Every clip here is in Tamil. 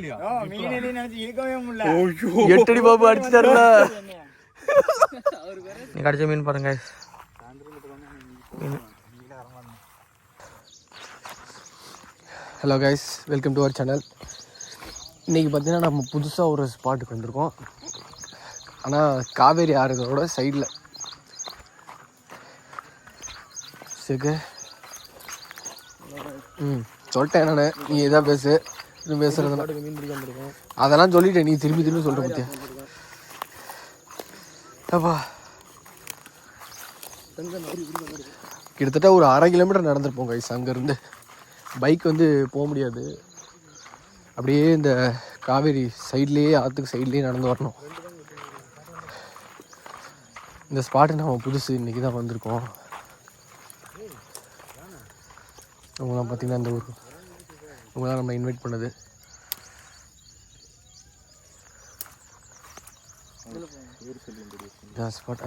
8 அடி பாம்பு அடிச்சுட்டாருல. நீ கடிச்ச மீன் பாருங்க. Hello guys, welcome to our channel. இன்றைக்கி பார்த்தீங்கன்னா நம்ம புதுசாக ஒரு ஸ்பாட்டுக்கு வந்திருக்கோம். ஆனால் காவேரி ஆறுகளோட சைடில். சரி, சொல்லிட்டேன் நான். நீ எதா பேசு, இது பேசுறது மீன் பிடிக்க வந்திருக்கோம். அதெல்லாம் சொல்லிட்டேன், நீ திரும்பி திரும்பி சொல்கிற பற்றியா? அப்பா கிட்டத்தட்ட ஒரு 1/2 கிலோமீட்டர் நடந்திருப்போம் கைஸ். அங்கேருந்து பைக் வந்து போக முடியாது. அப்படியே இந்த காவேரி சைட்லேயே, ஆற்றுக்கு சைட்லேயே நடந்து வரணும். இந்த ஸ்பாட்டு நம்ம புதுசு, இன்றைக்கி தான் வந்திருக்கோம். இவங்களாம் பார்த்திங்கன்னா இந்த ஊர், இவங்களாம் நம்ம இன்வைட் பண்ணது. ஸ்பாட்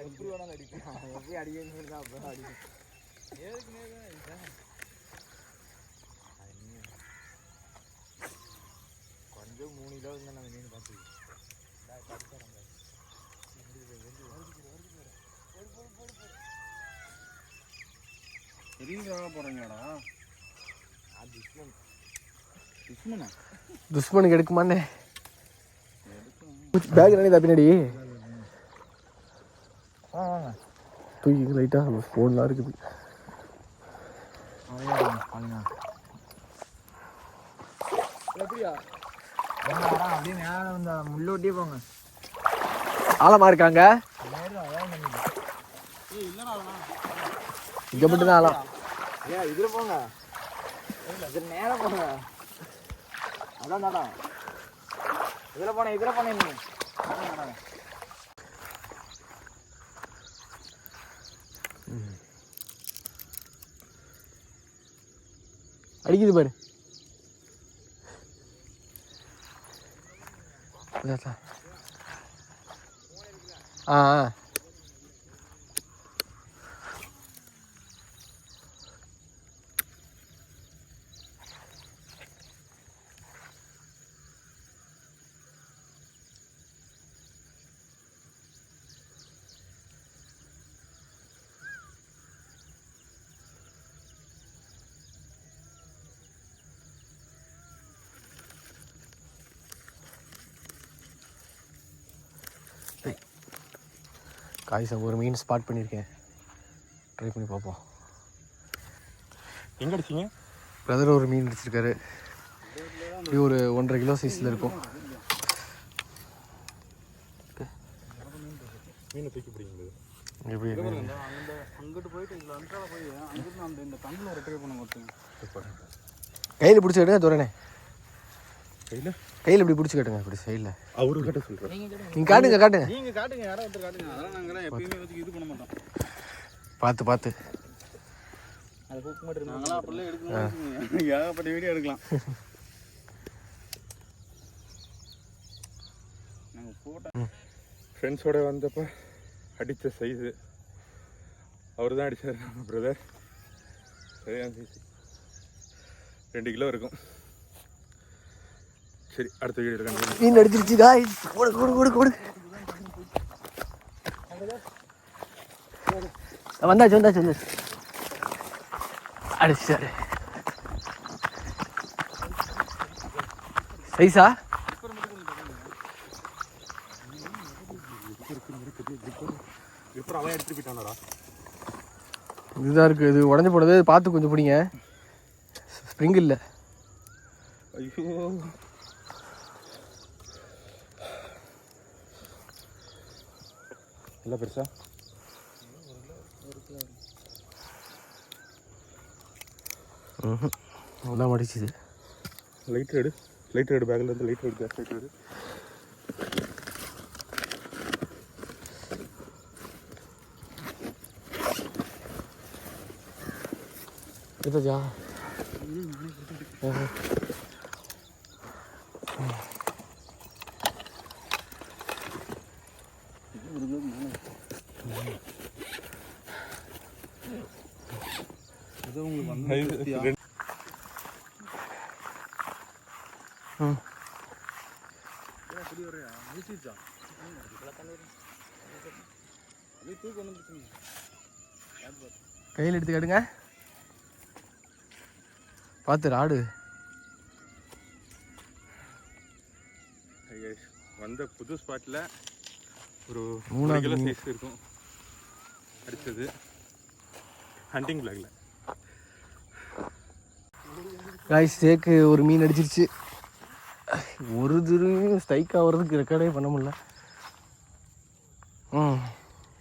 எப்படி வேணாலும் அடிப்பேன். எப்படி அடிக்கணும் தான் அப்போ அடிப்பேன். கொஞ்சம் 3 கிலோ இருந்தால் நாங்கள் மீன் பார்த்து போறீங்களாடா? துஷ்மனுக்கு எடுக்குமானே பேக் நினைதா பின்னாடி தூக்கி லைட்டாக ஃபோன்லாம் இருக்குது. முள்ளோட்டியே போங்க. ஆழமா இருக்காங்க இங்க மட்டும் தான் ஆழம். இதுல போங்க, நேரம் போங்க. அதான் தாடா, இதுல போனேன் நீ அடிக்குது பாரு. காய்ஸ், ஒரு மீன் ஸ்பாட் பண்ணியிருக்கேன், ட்ரை பண்ணி பார்ப்போம். எங்கே அடிச்சிங்க? பிரதர் ஒரு மீன் அடிச்சிருக்காரு. இப்படி ஒரு 1.5 கிலோ சைஸில் இருக்கும். மீனை தூக்கி பிடிக்கும்போது கையில் பிடிச்சி கேட்டுங்க தோரணே. கையில் இப்படி பிடிச்சி கேட்டுங்க, இப்படி சைடில். அவரு கிட்ட சொல்கிறேன், நீங்கள் காட்டுங்க. நீங்கள் காட்டுங்க, யாரோ ஒருத்தர் காட்டுங்க. அதெல்லாம் நாங்கள் எப்பயுமே வச்சு இது பண்ண மாட்டோம். பார்த்து அதை கூப்பிட மாட்டேன். நாங்களாம் அப்படிலாம் எடுக்கணும், ஏகப்பட்ட வீடியோ எடுக்கலாம். நாங்கள் போட்டோம் ஃப்ரெண்ட்ஸோட வந்தப்போ அடித்த சைஸு அவர் தான் அடித்தார் பிரதர். சரியான சைஸு, 2 கிலோ இருக்கும். சரி, அடுத்த வீடியோ இருக்காங்க. மீன் அடிச்சிருச்சு காய்ஸ். ஓடு வந்தாச்சு அடிச்சாரு. சைஸா இதுதான் இருக்குது. இது உடஞ்சி போனது, பார்த்து கொஞ்சம் பிடிங்க. ஸ்ப்ரிங் இல்லை. ஐயோ, எல்லாம் பெருசா நல்லா மடிச்சுது. லைட் எடு பேக்கில் இருந்து லைட் எடு, கேஸ் லைட் எடு. எடுத்தாச்சா? கையில் எடுத்து காட்டுங்க. பார்த்து ராடு வந்த புது ஸ்பாட்டில் ஒரு 3 கிலோ சைஸ் இருக்கும் அடித்தது ஹண்டிங் பிளாக்ல. காய்ஸ் சேக்கு ஒரு மீன் அடிச்சிருச்சு. ஒரு திரும்பியும் ஸ்ட்ரைக் ஆகிறதுக்கு ரெக்கார்டே பண்ண முடியல.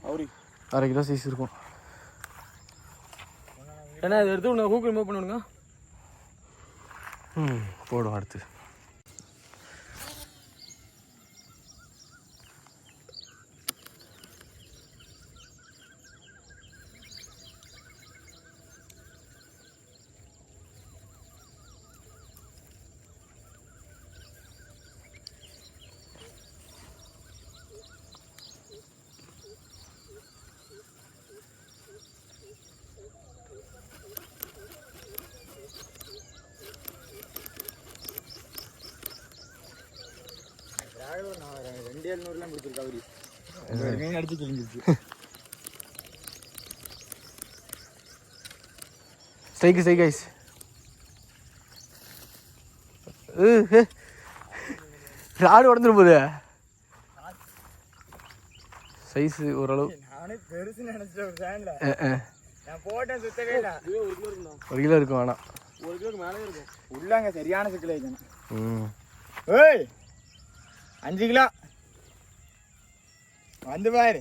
அவரி 1/2 கிலோ சைஸ் இருக்கும். ஏன்னா இதை எடுத்து உன்னை கூகுள் மூவ் பண்ணுங்க. போடும் அடுத்து. நான் 2700 பிடிச்சிருக்கா அவரி மீன் அடிச்சு கிழிஞ்சிருச்சு. ஸ்ட்ரைக்கு ஸ்ட்ரைக் ஐஸ். ராடு உடஞ்சிரும் போது சைஸ் ஓரளவு. நானே பெருசு நினைச்சேன். நான் போட்டேன் சுத்தவே இல்லை. 1 கிலோ இருக்கும். வேணாம் 1 கிலோக்கு மேலே இருக்கும். உள்ளாங்க சரியான சிக்கல் ஆயிடுச்சு. ஏய் 5 கிலோ வந்து பாரு.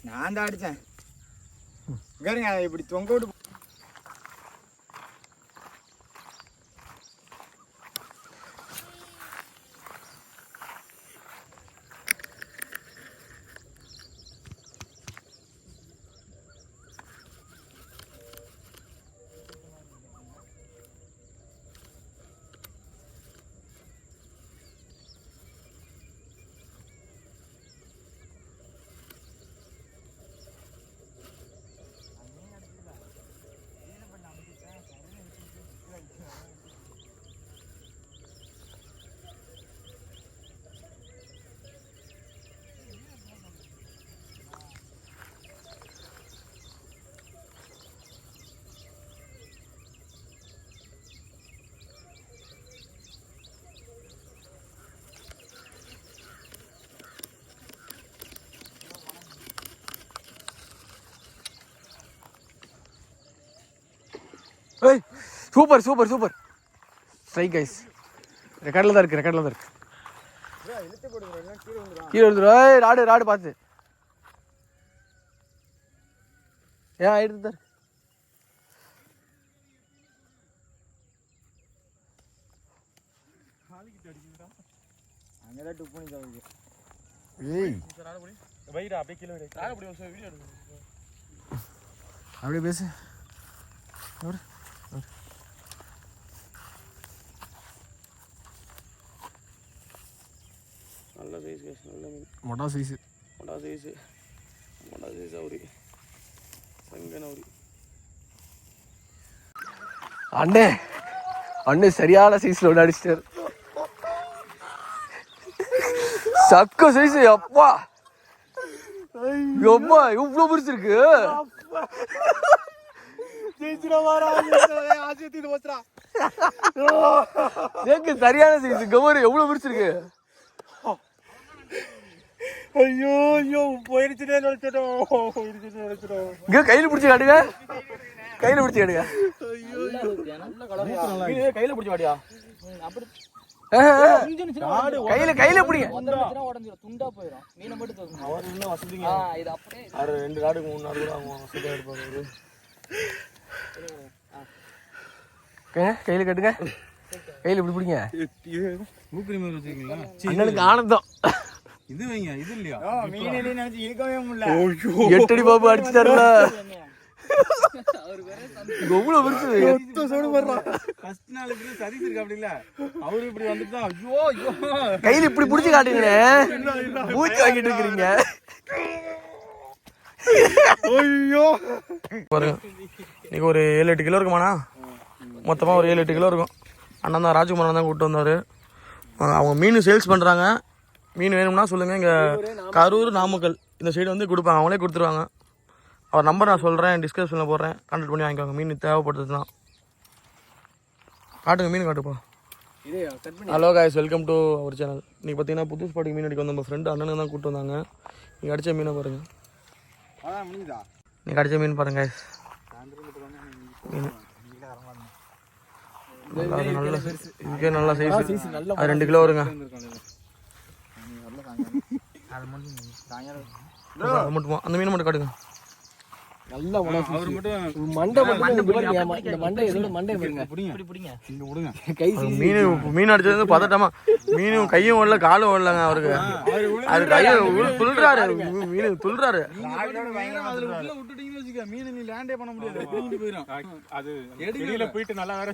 நான் தான் அடித்தேன். இப்படி தொங்க விட்டு ஏய் super super super strike guys. ரெக்கார்டில் தான் இருக்குது. கீழே வந்துடும். ஏய் ராடு பார்த்து. ஏன் ஆயிடுது தான். அங்கதான் டுப் பண்ணி தவிர. ஏய் வைடா அப்படியே கீழே வைடா. ராடு அப்படியே ஒரு வீடியோ எடுங்க. அப்படியே பேசு. நல்ல சைஸ் கேஸ். நல்ல மீன். மொட்டா சைஸ் அவரி சங்கன அவரி. அண்ணே சரியான சைஸ்ல ஒன்று அடிச்சிட்டாரு. சக்க சைஸ். அப்பா எம்மா இவ்வளோ பெருசு இருக்கு. சரியான சைஸ். கவர் எவ்வளவு பிடிச்சிருக்கு. ஐயோ ஐயோ போயிருச்சுனே நினைச்சிட்டோம். இங்க கையில பிடிச்சி காட்டுங்க. கையில பிடிச்சி காட்டுங்க. கையில பிடிச்சி வாடியா. கையில பிடிங்க. துண்டா போயிடும். மீனை மட்டும் அவர் இன்னும் வசதிங்க. 2 நாடுக்கு 3 நாடு கூட அவங்க வசதியா இருப்பாங்க. கையில் கட்டுங்க, கையில் இப்படி பிடிங்க. மூக்குரி மீன் வச்சுருக்கீங்களா? அண்ணனுக்கு ஆனந்தம். இது வைங்க, இது இல்லையா? மீன் நினைச்சு இழுக்கவே முடியல. 8 அடி பாம்பு அடிச்சுட்டாருல. எவ்வளவு பெருசு ஃபர்ஸ்ட் நாளுக்கு சதீஷ் இருக்கு அப்படி இல்ல, அவரு இப்படி வந்துட்டு தான் ஐயோ ஐயோ கையில் இப்படி பிடிச்சி காட்டுங்களே, மூச்சு வாங்கிட்டு இருக்கிறீங்க. ஐயோ பாருங்க, இன்னைக்கு ஒரு 7-8 கிலோ இருக்குமாண்ணா, மொத்தமாக ஒரு 7-8 கிலோ இருக்கும். அண்ணன் தான் ராஜ்குமார் தான் கூப்பிட்டு வந்தார். அவங்க மீன் சேல்ஸ் பண்ணுறாங்க. மீன் வேணும்னா சொல்லுங்கள். இங்கே கரூர், நாமக்கல் இந்த சைடு வந்து கொடுப்பாங்க, அவங்களே கொடுத்துருவாங்க. அவர் நம்பர் நான் சொல்கிறேன், டிஸ்கிரிப்ஷனில் போடுறேன், கான்டாக்ட் பண்ணி வாங்கிக்கோங்க. மீன் தேவைப்படுதுன்னா காட்டுங்க, மீன் காட்டுப்பா. Hello guys, welcome to our channel. இன்றைக்கி பார்த்தீங்கன்னா புது ஸ்பாட்டுக்கு மீன் அடிக்க வந்து நம்ம ஃப்ரெண்டு அண்ணனுக்கு தான் கூப்பிட்டு வந்தாங்க. நீங்கள் அடித்த மீனை பாருங்கள், நீங்கள் அடித்த மீன் பாருங்க மீன் நல்ல இங்கே நல்ல சைஸ். அது 2 கிலோ வருங்க. அது மட்டுமா, அந்த மீன் மட்டும் காட்டுங்க. நல்லா அவர் மட்டும் மண்டை இந்த மண்டை எதோட மண்டை பாருங்க. மீன் அடிச்சது பதட்டமா, மீனும் கையும் ஓடல காலும் ஓடலங்க அவருக்கு. அது கையை துள்ளுறாரு, மீன் துள்ளுறாரு. அதுல உள்ள விட்டுட்டீங்கன்னு வச்சுக்க, மீன் நீ லேண்டே பண்ண முடியாது, போயிடும். அது போயிட்டு நல்லா வேற